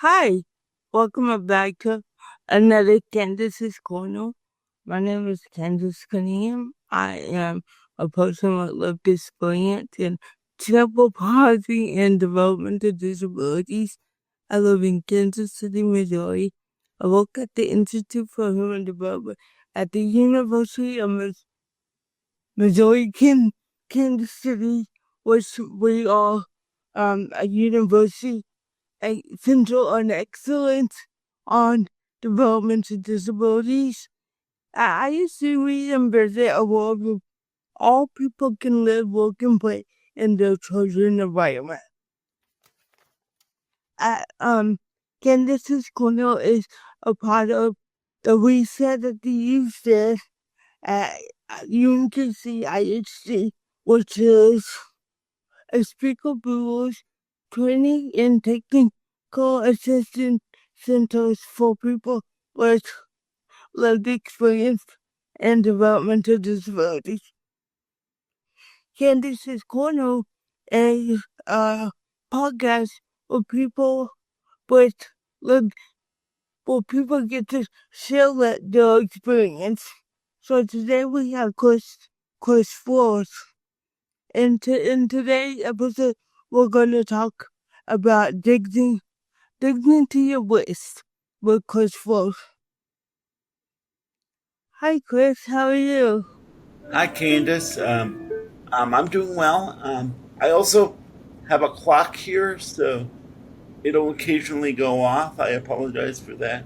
Hi, welcome back to another Candace's Corner. My name is Candace Cunningham. I am a person with lived experience in cerebral palsy and developmental disabilities. I live in Kansas City, Missouri. I work at the Institute for Human Development at the University of Missouri, Kansas City, which we are a university a Center on Excellence on Developmental Disabilities. I used to read and visit a world where all people can live, work, and play in their chosen environment. Candace's Corner is a part of the reset that the youth says at UNCC IHC, which is a speaker bureau's training and technical assistance centers for people with lived experience and developmental disabilities. Candace's Corner is a podcast where people with lived where people get to share their experience. So today we have Chris Flores. In today's episode, we're going to talk about dignity of waste with Chris Flores. Hi, Chris. How are you? Hi, Candace. I'm doing well. I also have a clock here, so it'll occasionally go off. I apologize for that.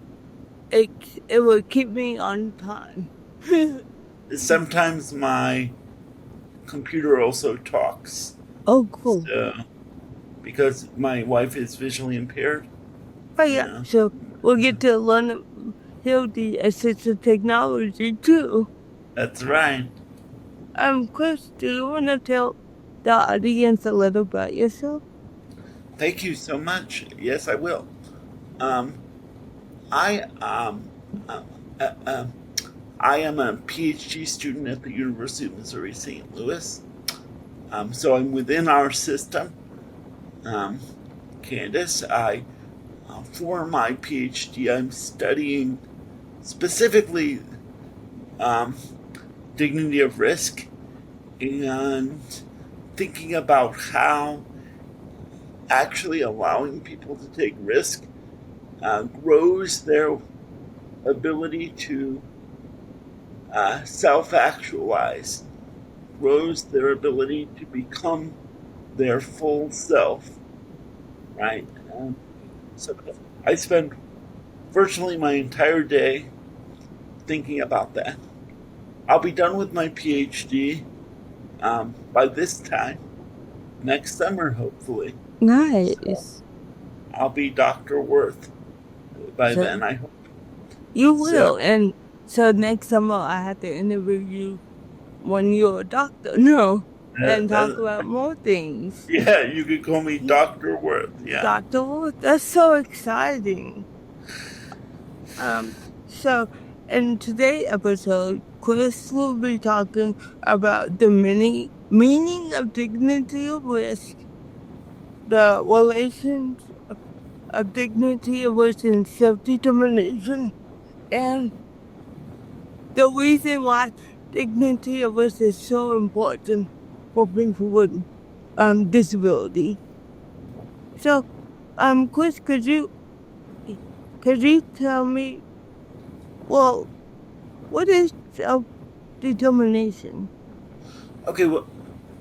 It it will keep me on time. Sometimes my computer also talks, Oh, cool. so because my wife is visually impaired, Oh, you yeah. know. So we'll get to learn the assistive technology too. That's right. Chris, do you want to tell the audience a little about yourself? Thank you so much. Yes, I will. Um, I uh, uh, uh, I am a PhD student at the University of Missouri St. Louis. So I'm within our system. Um, Candace, for my PhD, I'm studying specifically um, dignity of risk and thinking about how actually allowing people to take risk grows their ability to self actualize, grows their ability to become their full self, right? So I spend virtually my entire day thinking about that. I'll be done with my PhD by this time next summer, hopefully. So Nice. I'll be Dr. Worth by So then, I hope. you So, will, and so next summer I have to interview you when you're a doctor. No, and talk that, about more things. yeah, you could call me Dr. Worth. Yeah. Doctor, that's so exciting. Um, so in today's episode, Chris will be talking about the meaning of dignity of risk, the relations of dignity of risk and self-determination, and the reason why dignity of risk is so important for people with disability. So, Chris, could you tell me, well, what is self-determination? Okay, well,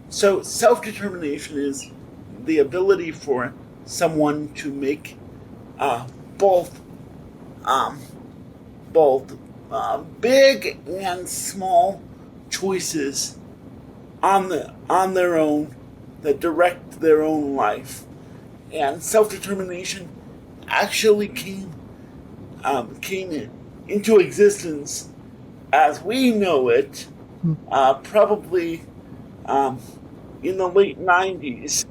so self determination is the ability for someone to make uh, both um, both big and small choices on their own that direct their own life. And self determination actually came into existence as we know it, probably um, in the late '90s.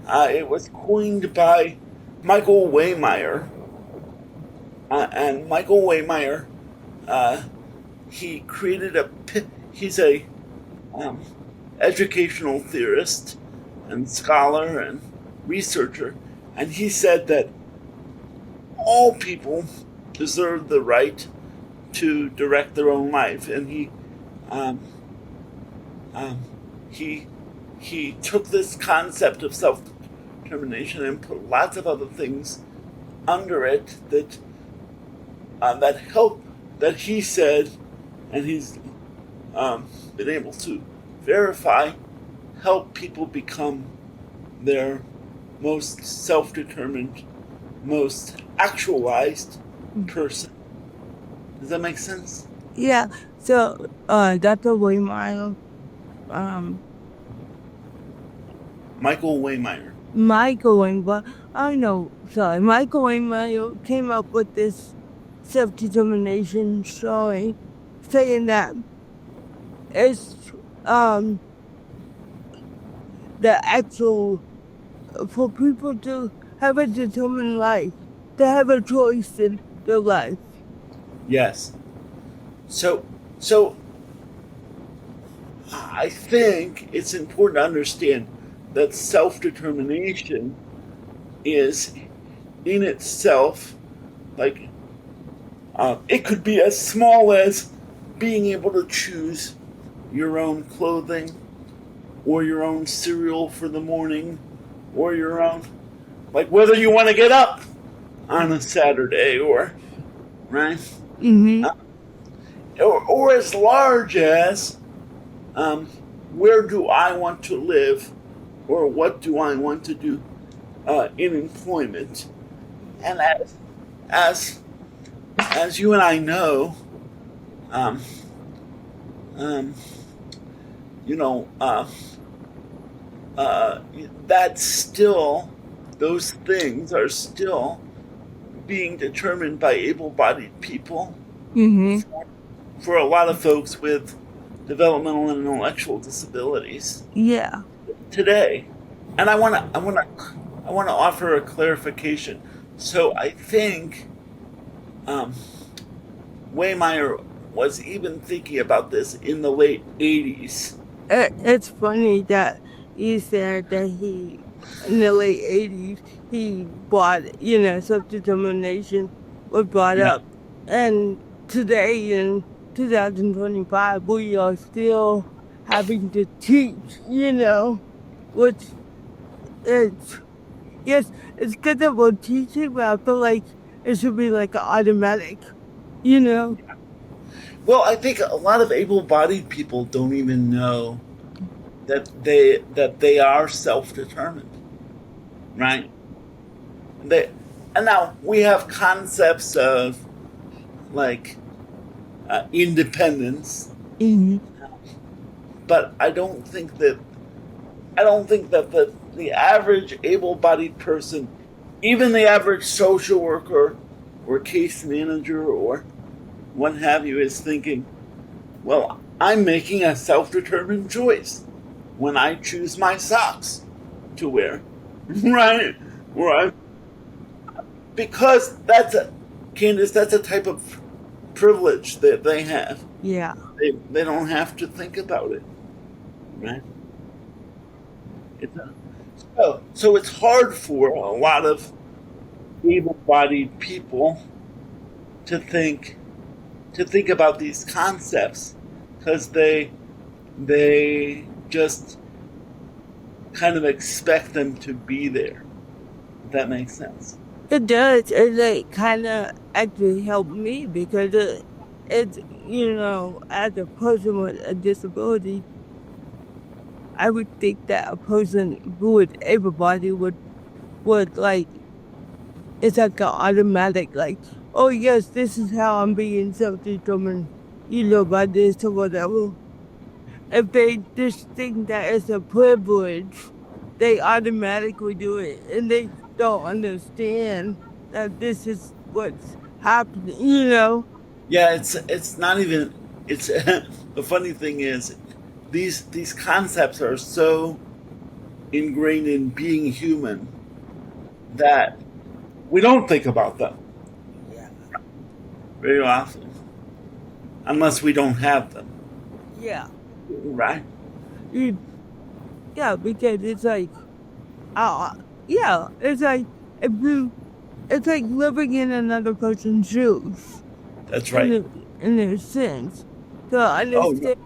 It was coined by Michael Waymeyer, and Michael Waymeyer uh, he created he's a um, educational theorist and scholar and researcher, and he said that all people deserve the right to direct their own life, and um, um, he he took this concept of self determination and put lots of other things under it that help that he said, and he's been able to verify, help people become their most self-determined, most actualized person. Does that make sense? Yeah. So, Dr. Waymire, um, Michael Waymire. Michael Waymire, I don't know, sorry, Michael Waymire came up with this self-determination story, saying that it's, the actual, for people to have a determined life, to have a choice in their life. Yes. So I think it's important to understand that self-determination is in itself like it could be as small as being able to choose your own clothing or your own cereal for the morning or your own like whether you want to get up on a Saturday or right Mm-hmm. or as large as um, where do I want to live or what do I want to do in employment, and as as you and I know, um, um, you know, that's still those things are still being determined by able-bodied people Mm-hmm. for a lot of folks with developmental and intellectual disabilities Yeah. today. And I want to offer a clarification. So I think um, Waymire was even thinking about this in the late '80s. It's funny that you said that in the late 80s, he bought, self-determination was brought Yeah, up. And today in 2025, we are still having to teach, which it's, yes, it's good that we're teaching, but I feel like it should be like an automatic, you know? well, I think a lot of able-bodied people don't even know that they are self-determined, right? They and now we have concepts of like independence, Hmm. but I don't think that the average able-bodied person, even the average social worker or case manager or what have you, is thinking, well, I'm making a self-determined choice when I choose my socks to wear, right? Right? Because Candace, that's a type of privilege that they have. Yeah. They don't have to think about it, right? It's a, so it's hard for a lot of able-bodied people to think about these concepts because they just kind of expect them to be there. If that makes sense. It does. It like kind of actually helped me because it's, as a person with a disability, I would think that a person who was able-bodied would like, it's like an automatic, like, oh yes, this is how I'm being self-determined, by this or whatever. If they just think that it's a privilege, they automatically do it and they don't understand that this is what's happening, Yeah, it's not even it's the funny thing is these concepts are so ingrained in being human that we don't think about them Yeah. very often unless we don't have them, Yeah. right? You, yeah, because it's like, uh, yeah, it's like if you, it's like living in another person's shoes That's right. in a sense. To Oh, no. understand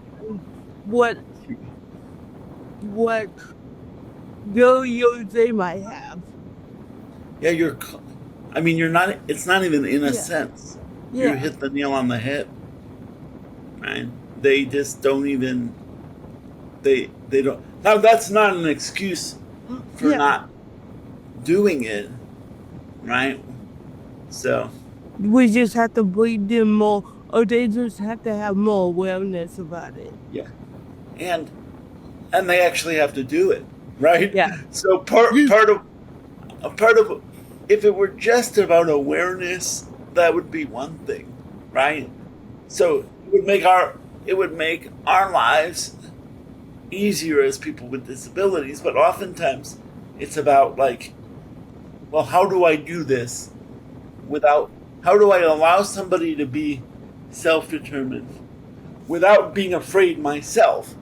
what what values they might have. Yeah, I mean, you're not, it's not even in a Yeah. sense. You Yeah. hit the nail on the head, right? They just don't even, they don't. Now, that's not an excuse for Yeah. not doing it, right? So, We just have to breed them more, or they just have to have more awareness about it. yeah. And, and they actually have to do it, right? Yeah. So part of if it were just about awareness, that would be one thing, right? So it would make our lives easier as people with disabilities, but oftentimes it's about like, well, how do I do this without how do I allow somebody to be self-determined without being afraid myself,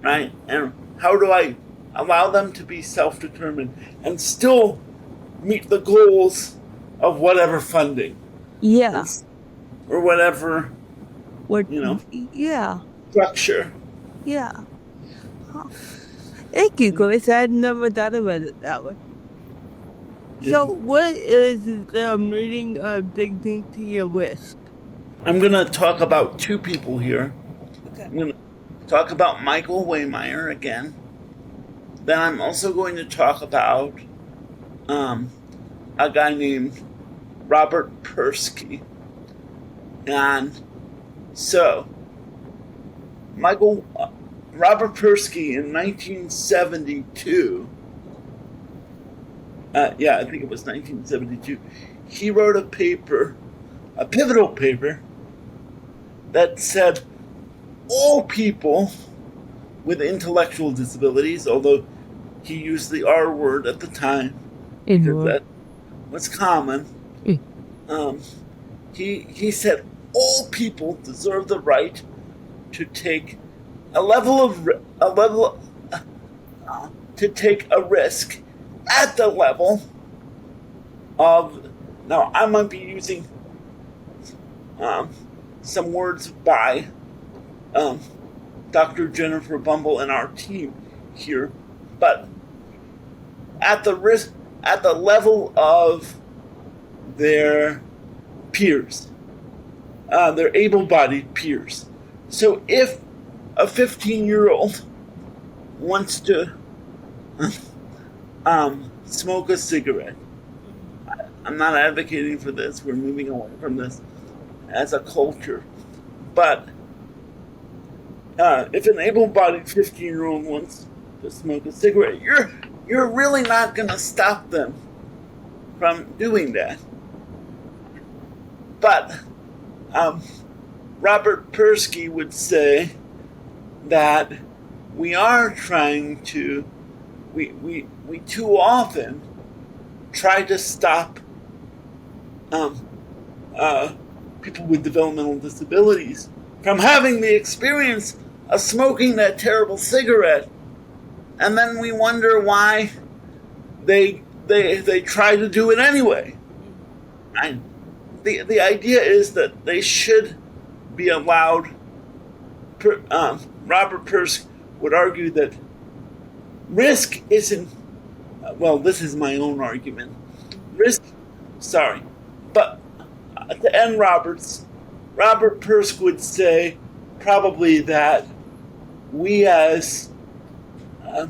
right? And how do I allow them to be self-determined and still meet the goals of whatever funding Yeah. and or whatever, What? you know, Yeah. structure. Yeah. Huh. Thank you, Chris. I had never thought about it that way. So, what is reading a big thing to your list? I'm going to talk about two people here. Okay. I'm going to talk about Michael Waymeyer again. Then I'm also going to talk about a guy named Robert Persky. And so, Robert Persky in 1972, yeah, I think it was 1972, he wrote a paper, a pivotal paper, that said all people with intellectual disabilities, although he used the R word at the time, because that was common. He said all people deserve the right to take to take a risk at the level of. Now I might be using some words by Dr. Jennifer Bumble and our team here, but at the level of their peers, their able-bodied peers. So if a 15-year-old wants to smoke a cigarette, I'm not advocating for this. We're moving away from this as a culture, but if an able-bodied 15-year-old wants to smoke a cigarette, you're really not going to stop them from doing that. But Robert Persky would say that we are trying to, we too often try to stop people with developmental disabilities from having the experience of smoking that terrible cigarette, and then we wonder why they try to do it anyway. And the idea is that they should be allowed. Robert Persky would argue that risk isn't. Well, this is my own argument. But to end Robert Persky would say probably that we as that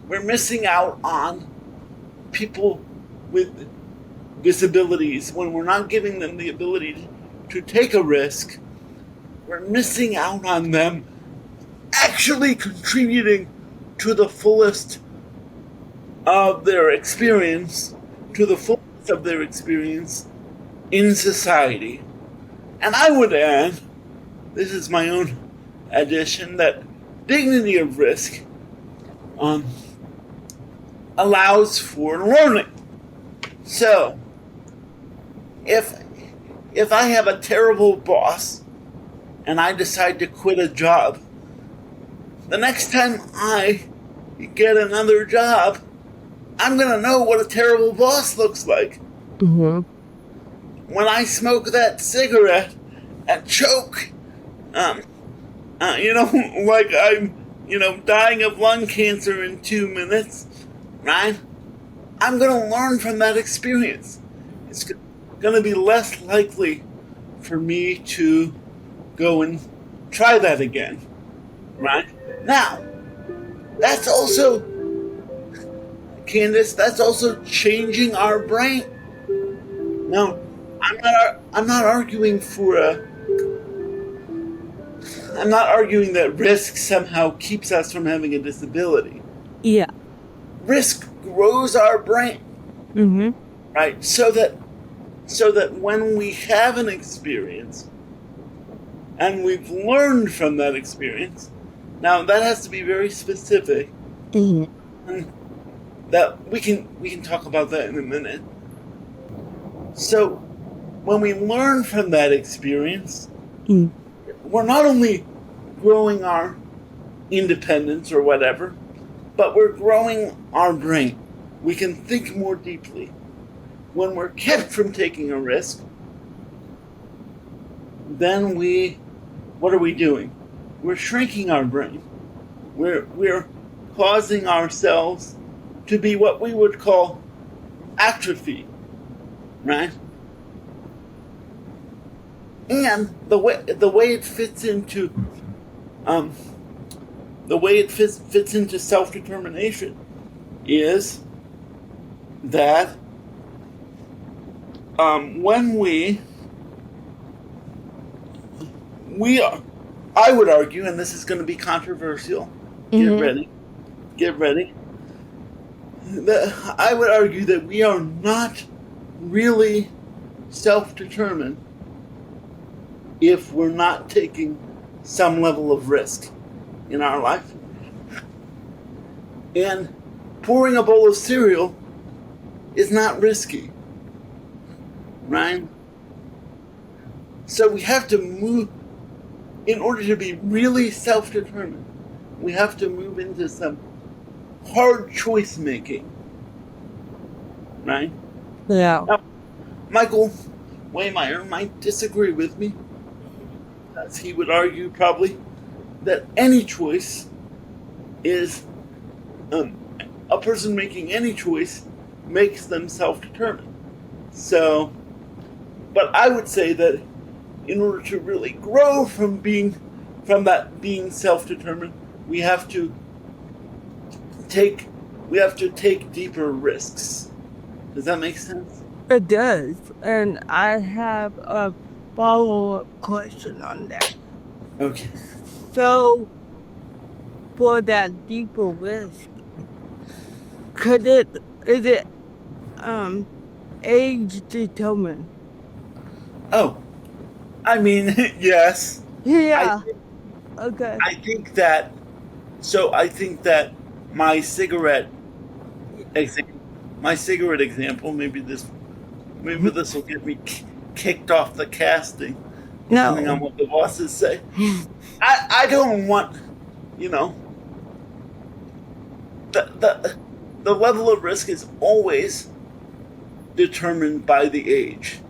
we're missing out on people with disabilities when we're not giving them the ability to take a risk. We're missing out on them actually contributing to the fullest of their experience, in society. And I would add, this is my own addition, that dignity of risk allows for learning. So, if I have a terrible boss and I decide to quit a job, the next time I get another job, I'm going to know what a terrible boss looks like. Mm-hmm. When I smoke that cigarette and choke, like I'm, dying of lung cancer in 2 minutes, right? I'm going to learn from that experience. It's going to be less likely for me to go and try that again, right? Now, that's also, Candace, that's also changing our brain. No, I'm not arguing I'm not arguing that risk somehow keeps us from having a disability. Yeah. Risk grows our brain, Mm-hmm. right? So that when we have an experience and we've learned from that experience, now that has to be very specific. Mm-hmm. And that we can talk about that in a minute. So when we learn from that experience, we're not only growing our independence or whatever, but we're growing our brain. We can think more deeply. When we're kept from taking a risk, then what are we doing? We're shrinking our brain. We're causing ourselves to be what we would call atrophy, right? And the way it fits into fits into self-determination is that when we are, I would argue, and this is going to be controversial. Mm-hmm. Get ready. I would argue that we are not really self-determined if we're not taking some level of risk in our life. And pouring a bowl of cereal is not risky, right? So we have to move, in order to be really self-determined, we have to move into some hard choice making, right? Yeah. Now, Michael Waymeyer might disagree with me, as he would argue probably that any choice is, a person making any choice makes them self-determined. So, but I would say that in order to really grow from being self-determined, we have to take deeper risks. Does that make sense? It does. And I have a follow-up question on that. Okay. So, for that deeper risk, is it age determined? Oh, I mean, yes. Yeah. Okay. I think that my cigarette example, maybe this will get me kicked off the casting, depending on No. what the bosses say. I don't want, the level of risk is always determined by the age,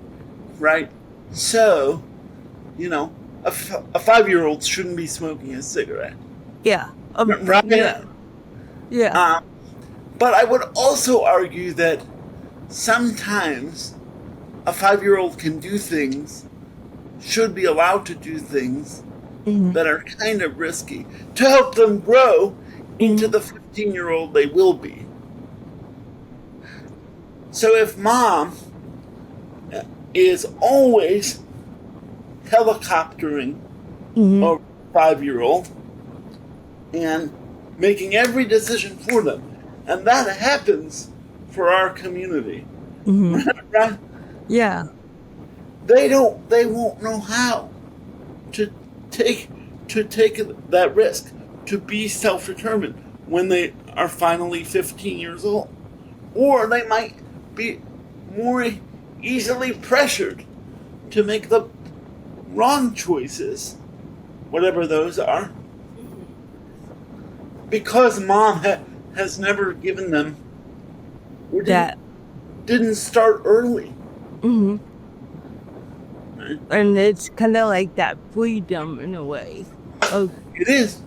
right? So, a 5-year-old shouldn't be smoking a cigarette. Yeah. Right? Yeah. Yeah. But I would also argue that sometimes a 5-year-old should be allowed to do things that are kind of risky to help them grow into the 15-year-old they will be. So if mom is always helicoptering a 5-year-old and making every decision for them, and that happens for our community, right? Yeah. They won't know how to take that risk, to be self-determined when they are finally 15 years old, or they might be more easily pressured to make the wrong choices, whatever those are, because mom has never given them, or that. didn't start early. Mm-hmm. Right? And it's kind of like that freedom in a way. Of, It is.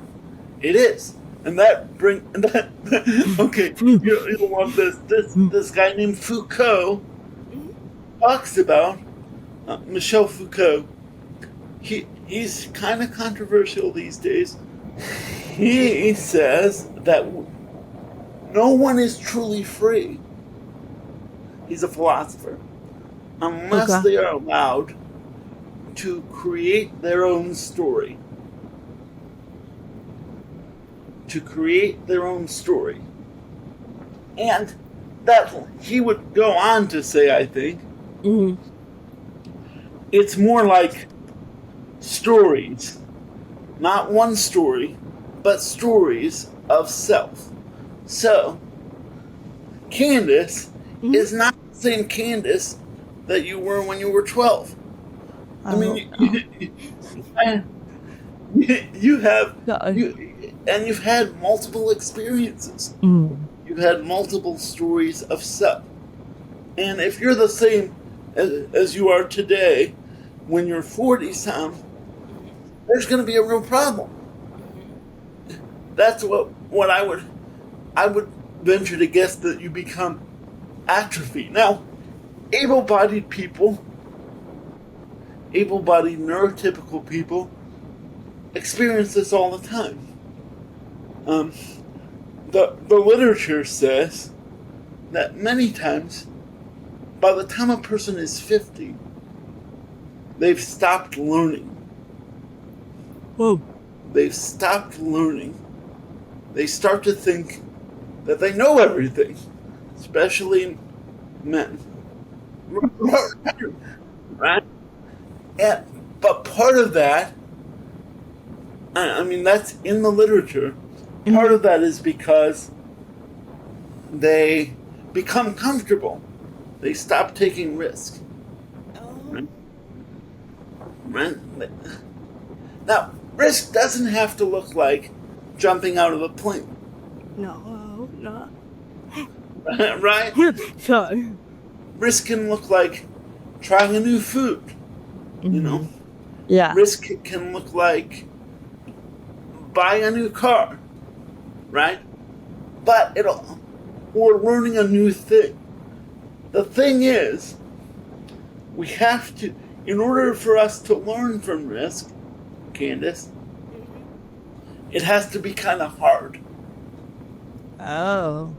It is. And that okay, you'll love this. This guy named Foucault talks about Michel Foucault. He's kind of controversial these days. He says that no one is truly free. He's a philosopher, unless okay. they are allowed to create their own story. To create their own story. And that he would go on to say, I think, Mm-hmm. it's more like stories. Not one story, but stories of self. So, Candace Mm-hmm. is not the same Candace that you were when you were 12. I mean, you have Sorry. you've had multiple experiences. Mm-hmm. You've had multiple stories of self. And if you're the same as you are today, when you're 40 some, there's going to be a real problem. That's what I would venture to guess that you become atrophy. Now, able-bodied people, able-bodied neurotypical people experience this all the time. The literature says that many times, by the time a person is 50, they've stopped learning. Whoa. They've stopped learning. They start to think that they know everything, especially men. Right? But part of that, I mean, that's in the literature. Part of that is because they become comfortable. They stop taking risks. Right? Right? Now, risk doesn't have to look like jumping out of a plane. No, not. Right? Sorry. Risk can look like trying a new food. You know? Yeah. Risk can look like buying a new car. Right? But or learning a new thing. The thing is, we have to, in order for us to learn from risk, Candace, it has to be kind of hard. Oh.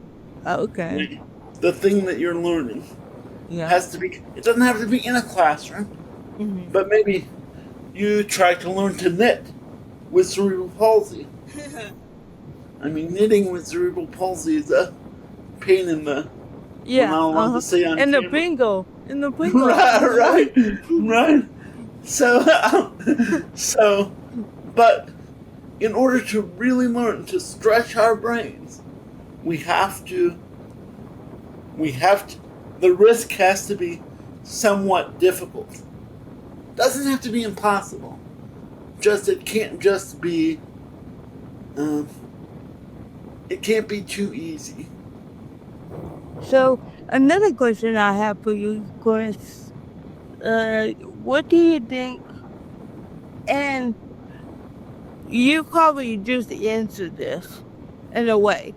Okay. Right? The thing that you're learning Yeah. has to be, it doesn't have to be in a classroom, but maybe you try to learn to knit with cerebral palsy. I mean, knitting with cerebral palsy is a pain in the, Yeah. I'm not allowed to say on and camera. the bingo. In the bingo. right. So, but in order to really learn to stretch our brains, we have to, the risk has to be somewhat difficult. Doesn't have to be impossible. It can't just be, it can't be too easy. So another question I have for you, Chris, what do you think? And you probably just answered this in a way,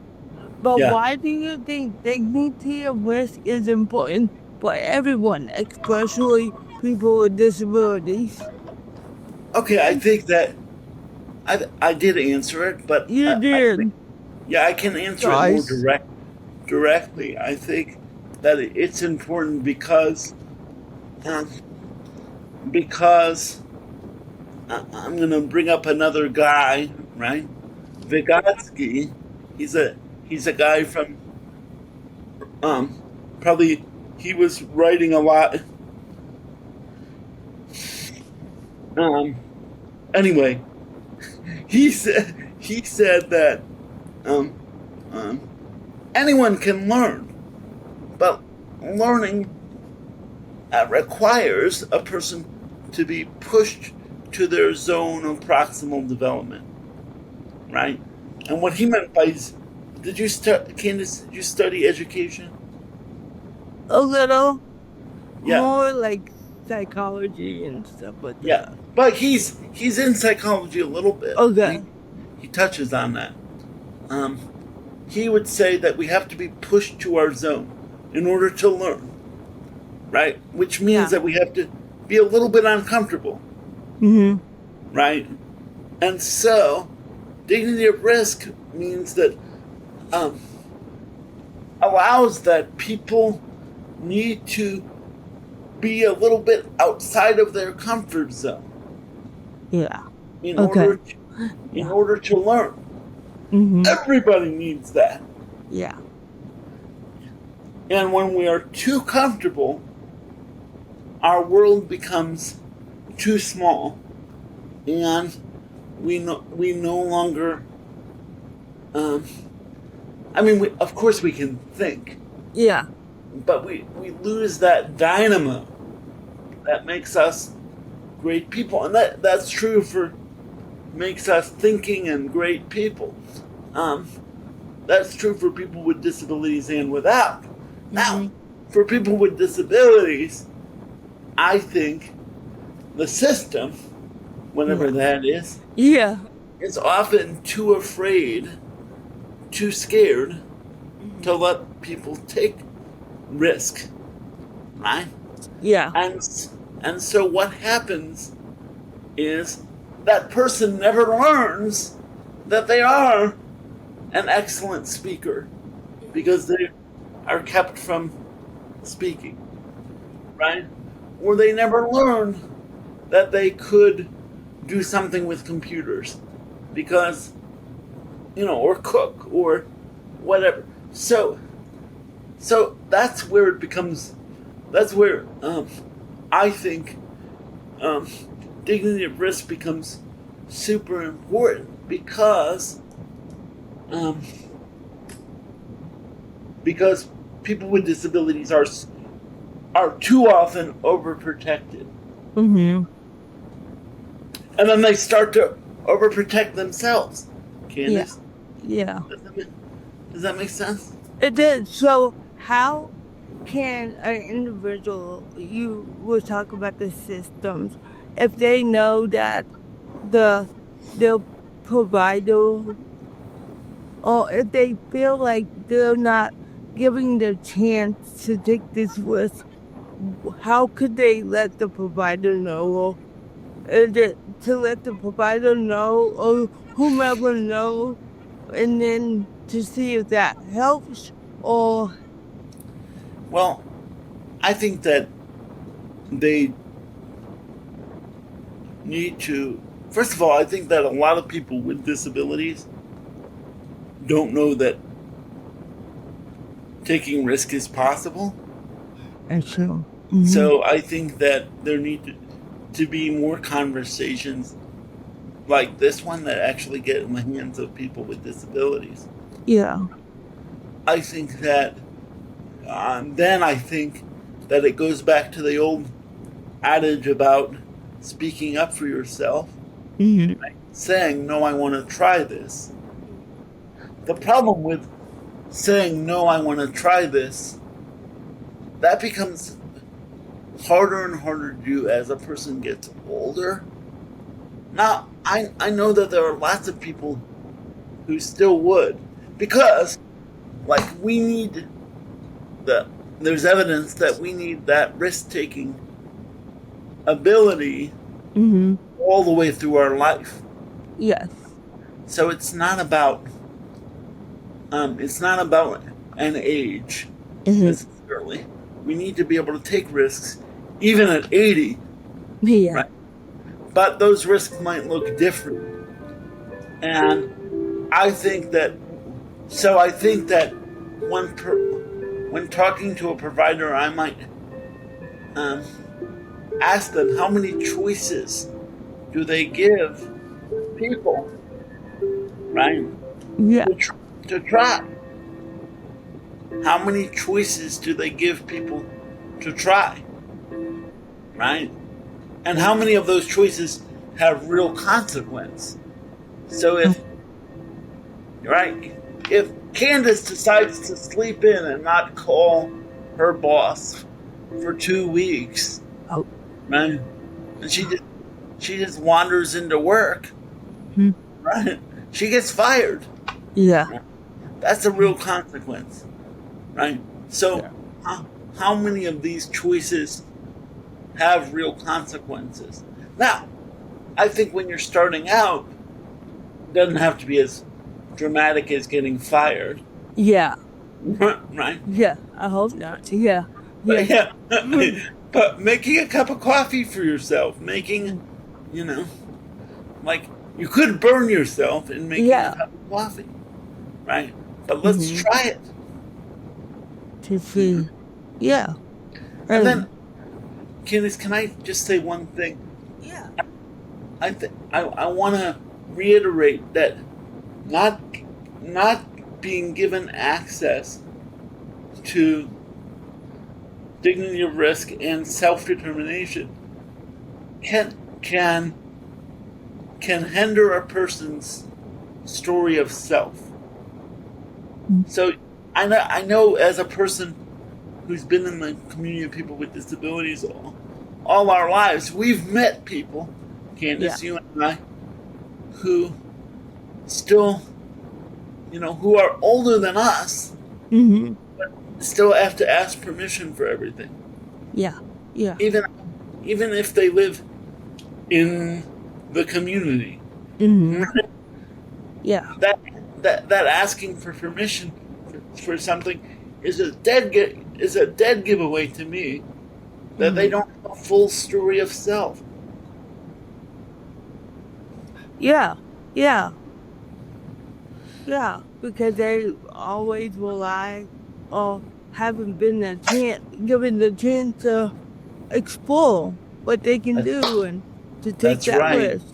but Yeah. why do you think dignity of risk is important for everyone, especially people with disabilities? Okay, I think that I did answer it, but You did. I can answer it more directly. I think that it's important because I'm going to bring up another guy, right? Vygotsky. He's a guy from probably he was writing a lot. Anyway, he said that anyone can learn, but learning requires a person to be pushed to their zone of proximal development, right? And what he meant by Candace, did you study education? A little Yeah, more like psychology and stuff like yeah. that. But he's in psychology a little bit. Okay. He touches on that. Um, he would say that we have to be pushed to our zone in order to learn, right? Which means Yeah. that we have to be a little bit uncomfortable, Mhm. right? And so, dignity at risk means that um, allows that people need to be a little bit outside of their comfort zone Yeah. in Okay. order to, in Yeah. order to learn. Mhm. Everybody needs that. Yeah. And when we are too comfortable, our world becomes too small, and we no longer. Um, of course, we can think, Yeah. but we lose that dynamo that makes us great people, and that's true for makes us thinking and great people. Um, that's true for people with disabilities and without. Now, Mhm. for people with disabilities, I think the system, whatever Yeah. that Yeah. is often too afraid, too scared to Mhm. let people take risk, right? Yeah. And and so what happens is that person never learns that they are an excellent speaker because they are kept from speaking, right? Or they never learn that they could do something with computers because, or cook or whatever. So that's where it becomes, that's where I think um, dignity at risk becomes super important um, because people with disabilities are too often overprotected, Mhm. and then they start to overprotect themselves. Yeah. Candace, Yeah. does that make sense? It did. So how can an individual, you will talk about the systems, if they know that the the provider, or if they feel like they're not giving the chance to take this risk, how could they let the provider know? Or is it to let the provider know or whomever know, and then to see if that helps? Or Well, I think that they need to. First of all, I think that a lot of people with disabilities don't know that taking risk is possible. actually, mm-hmm. So I think that there need to be more conversations like this one that actually get in the hands of people with disabilities. Yeah. I think that then I think that it goes back to the old adage about speaking up for yourself, Mm-hmm. saying, no, I want to try this. The problem with saying, no, I want to try this, that becomes harder and harder to do as a person gets older. Now, I know that there are lots of people who still would, because, like, the, there's evidence that we need that risk taking ability Mm-hmm. all the way through our life. Yes. So it's not about an age Mm-hmm. necessarily. We need to be able to take risks even at 80, Yeah. right? But those risks might look different. And I think that when talking to a provider, I might um, ask them how many choices do they give people, right? Yeah. To try. How many choices do they give people to try, right? And how many of those choices have real consequence? So if, right, if Candace decides to sleep in and not call her boss for 2 weeks, Oh. right, and she just wanders into work, right, she gets fired. Yeah. Right? That's a real consequence, right? So, Yeah. how many of these choices have real consequences? Now, I think when you're starting out, it doesn't have to be as dramatic as getting fired, Yeah. right? Yeah. I hope not. Yeah. But Yeah. yeah, but making a cup of coffee for yourself, making, you know, like you could burn yourself in making a Yeah. cup of coffee, right? But let's Mm-hmm. try it. To see. Yeah. And then, And Candace, can I just say one thing? yeah. I want to reiterate that not not being given access to dignity of risk and self determination can can can hinder a person's story of self. So I know as a person who's been in the community of people with disabilities all our lives, we've met people, Yeah. Candace, you and I, who still, who are older than us, Mm-hmm. still have to ask permission for everything. Yeah. Yeah. Even even if they live in the community. Mm-hmm. Yeah. That asking for permission for something is a dead giveaway to me that they Mm-hmm. don't have a full story of self. Yeah. Yeah. Yeah. Because they always rely or haven't been given the chance to explore what they can That- do and to take That's that right. risk.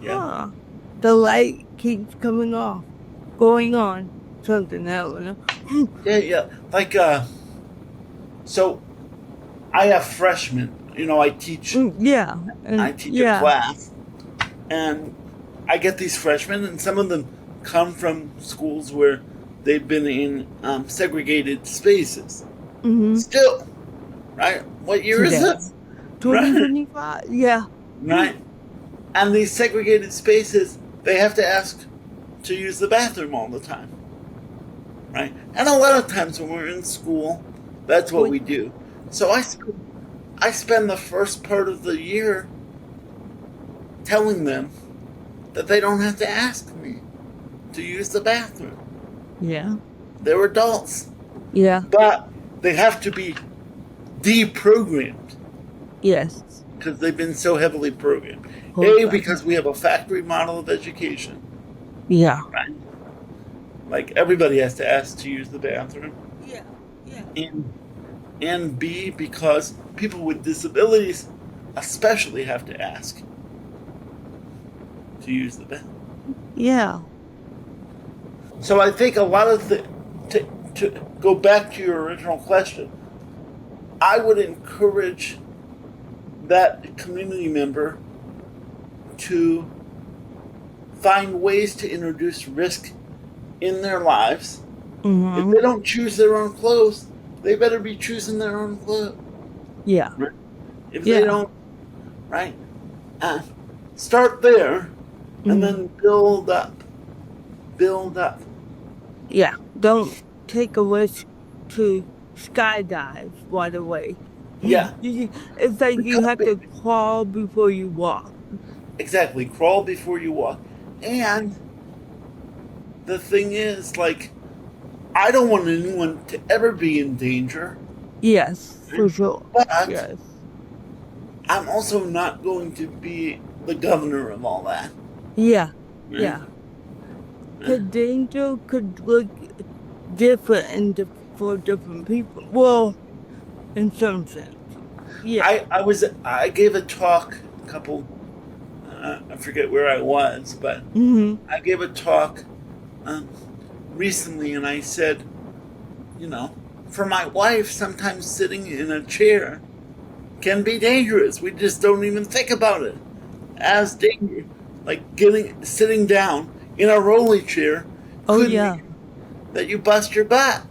Yeah. Huh. The light keeps coming off, going on. Something else. Yeah, yeah. Like so I have freshmen. Yeah. I And teach a yeah. class, and I get these freshmen, and some of them come from schools where they've been in segregated spaces. Mm-hmm. Still, right? What year is Today. this? Right, 2025. Yeah. right. And these segregated spaces, they have to ask to use the bathroom all the time, right? And a lot of times when we're in school, that's what What? we do. So I spend the first part of the year telling them that they don't have to ask me to use the bathroom. Yeah. They're adults, Yeah. but they have to be deprogrammed Yes. because they've been so heavily programmed. Hold on. Because we have a factory model of education, Yeah. right? Like everybody has to ask to use the bathroom, Yeah. Yeah. and B, because people with disabilities especially have to ask to use the bathroom. Yeah. So I think a lot of to go back to your original question, I would encourage that community member to find ways to introduce risk in their lives. If Mm-hmm. they don't choose their own clothes, they better be choosing their own clothes. Yeah. Right? If they Yeah. don't, right? Start there and Mm-hmm. then build up. Build up. Yeah. Don't take a risk to skydive right away. Yeah. It's like you Because, have to crawl before you walk. exactly. Crawl before you walk. And the thing is, like, I don't want anyone to ever be in danger, Yes, for sure. but Yes. I'm also not going to be the governor of all that. Yeah. Right? Yeah. The danger could look different for different people. Well, in some sense. Yeah. I gave a talk a couple, I forget where I was, but Mm-hmm. I gave a talk um, recently, and I said, for my wife, sometimes sitting in a chair can be dangerous. We just don't even think about it as danger. Like sitting down in a rolly chair Oh, could yeah. mean that you bust your butt.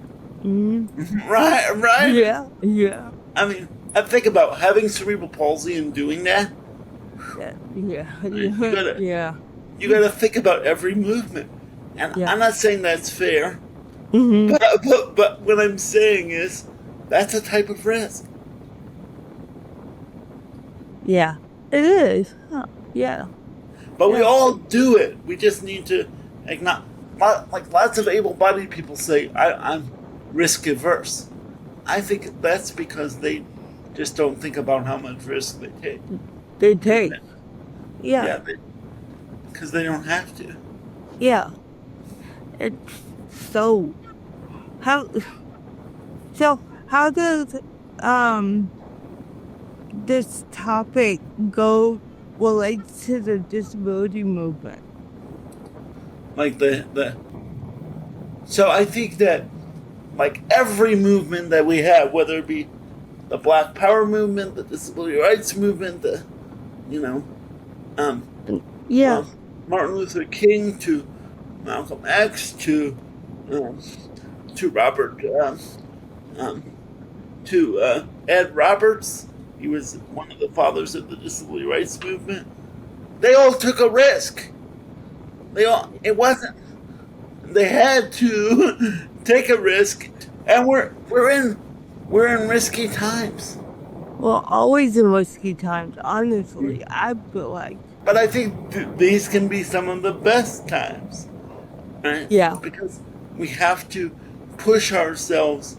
Mm, Right? yeah, yeah, I mean, I think about having cerebral palsy and doing that. yeah, yeah, Right? You yeah, gotta yeah, you gotta think about every movement. And yeah. I'm not saying that's fair, Mm-hmm. but what I'm saying is that's a type of risk. Yeah, it is. Huh. Yeah, But we yeah. all do it. We just need to acknowledge. Like lots of able-bodied people say, I'm risk averse. I think that's because they just don't think about how much risk they take. They Because take. Yeah, yeah, because they don't have to. yeah. It's so how so how does um this topic go relates to the disability movement? Like the so I think that like every movement that we have, whether it be the Black Power movement, the disability rights movement, the you know, um, Yeah. Martin Luther King to Malcolm X um, to Robert um, to Ed Roberts. He was one of the fathers of the disability rights movement. They all took a risk. They all it wasn't they had to take a risk, and we're in risky times. Well, always in risky times, honestly, I feel like. But I think these can be some of the best times, right? Yeah. Because we have to push ourselves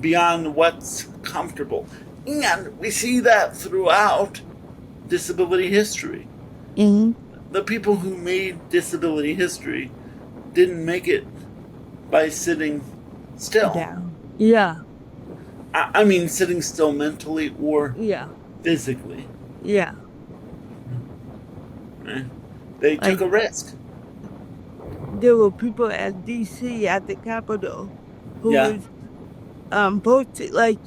beyond what's comfortable. And we see that throughout disability history. Hmm. The people who made disability history didn't make it by sitting still. Down. Yeah. I mean, sitting still mentally or Yeah. physically. Yeah. Right? They took Like a risk. there were people at DC at the Capitol who Yeah, was posted like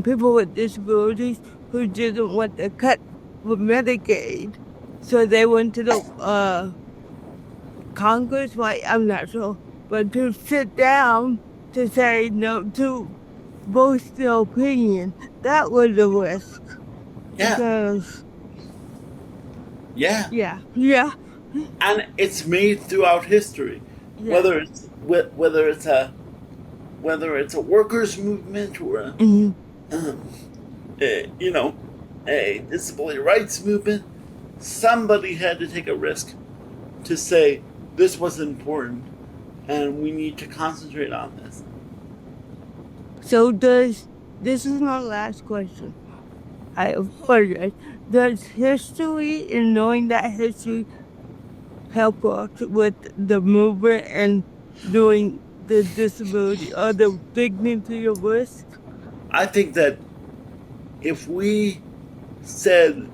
people with disabilities who didn't want to cut with Medicaid. So they went to the Congress, like I'm not sure, but to sit down to say no to voice their opinion, that was a risk. yeah, Because yeah. yeah, yeah, And it's made throughout history, yeah. whether it's a workers' movement or Hmm. um, you know a disability rights movement. Somebody had to take a risk to say this was important and we need to concentrate on this. So this is my last question. I apologize. Does history and knowing that history help us with the movement and doing the disability or the dignity of risk? I think that if we said,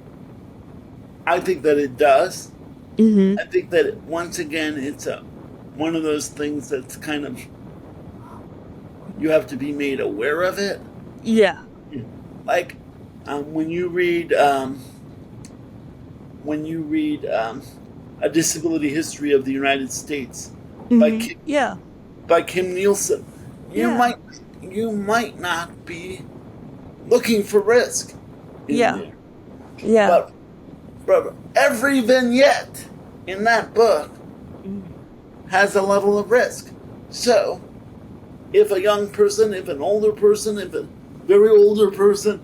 I think that it does. Mm-hmm. I think that once again, it's a one of those things that's kind of you have to be made aware of it. Yeah. Like when you read a disability history of the United States by Mm-hmm. Kim, Yeah. by Kim Nielsen, you Yeah. might you might not be looking for risk in Yeah. there, Yeah. but every vignette in that book Mm. has a level of risk. So if a young person, if an older person, if a very older person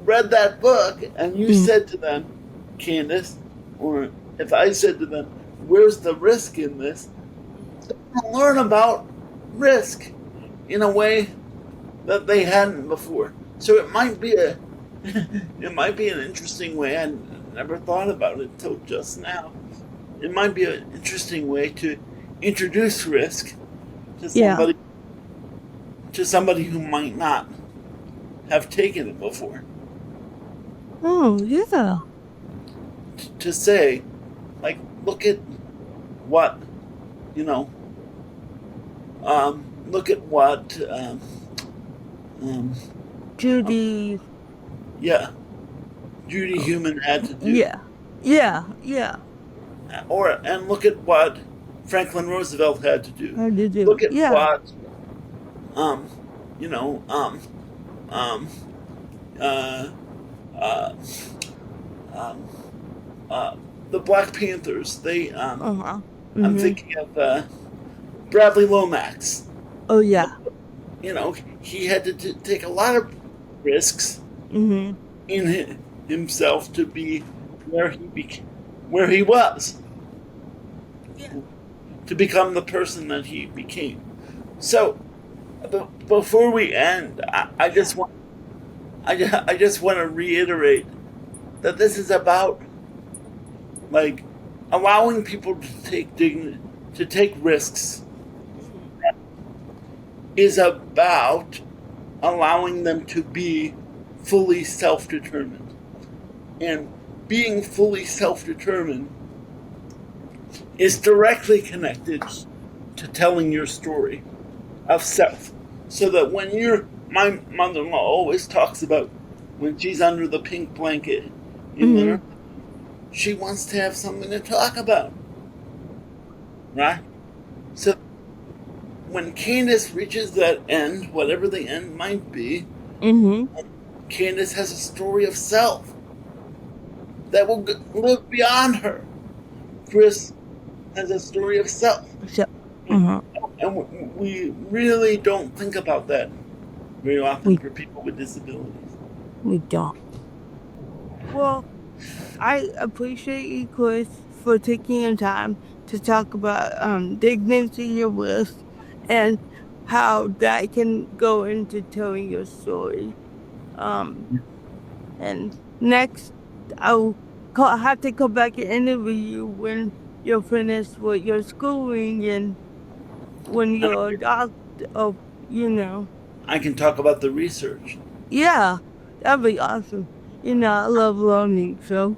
read that book and you Mm. said to them, Candace, or if I said to them, where's the risk in this? They'll learn about risk in a way that they hadn't before. So it might be it might be an interesting way. I never thought about it till just now. It might be an interesting way to introduce risk to Yeah. somebody who might not have taken it before. Oh, yeah. To say, like, look at what you know. Look at what um, Judy. yeah, Judy Human had to do, Yeah. Yeah. Yeah. or and look at what Franklin Roosevelt had to do. How did you? Look at Yeah. what, um, you know, um, uh, uh, um, uh, the Black Panthers. Uh-huh. I'm Mm-hmm. thinking of Bradley Lomax. Oh yeah. He had to take a lot of risks Mm-hmm. in himself to be where he was, Yeah. to become the person that he became. So, before we end, Yeah. I just want to reiterate that this is about like allowing people to to take risks Mm-hmm. is about allowing them to be fully self-determined. And being fully self-determined is directly connected to telling your story of self. So that when my mother-in-law always talks about when she's under the pink blanket in Mm-hmm. winter, she wants to have something to talk about, right? So when Candace reaches that end, whatever the end might be, Mm-hmm. Candace has a story of self that will live beyond her. Chris has a story of self. So, uh-huh. And we really don't think about that very often We for people with disabilities. we don't. Well, I appreciate you, Chris, for taking your time to talk about dignity, your risk, and how that can go into telling your story. Um, and next, I have to come back and interview you when you're finished with your schooling and when And you're a doctor. Of you know, I can talk about the research. yeah, that'd be awesome. I love learning, so.